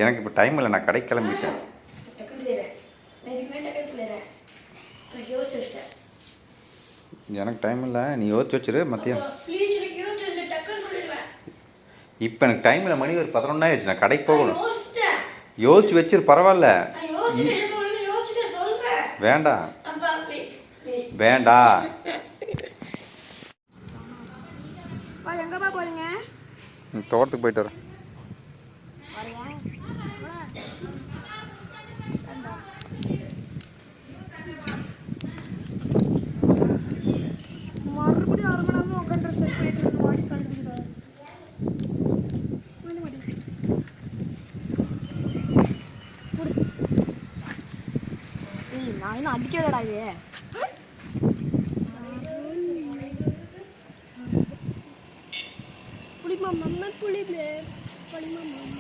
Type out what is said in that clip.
எனக்கு இப்போ டைம் இல்லை, நான் கடைக்கு கிளம்பிட்டேன். எனக்கு டைம் இல்லை, நீ யோசிச்சு வச்சிரு. மத்தியானம் இப்போ எனக்கு டைம் இல்லை, மணி ஒரு 11 ஆயிடுச்சு, நான் கடைக்கு போகணும். யோசிச்சு வச்சிரு, பரவாயில்ல. வேண்டாம் வேண்டாம். எங்கப்பா போறீங்க? தோட்டத்துக்கு போயிட்டு வரேன். மறுபடியும் 1/2 மணி நேரம் உட்காந்து செட் போயிட்டு வாடி கழுவிடுங்க. நான் இன்னும் அடிக்கலடா இது. புளிமா மம்ம புளிமே புளிமா மம்ம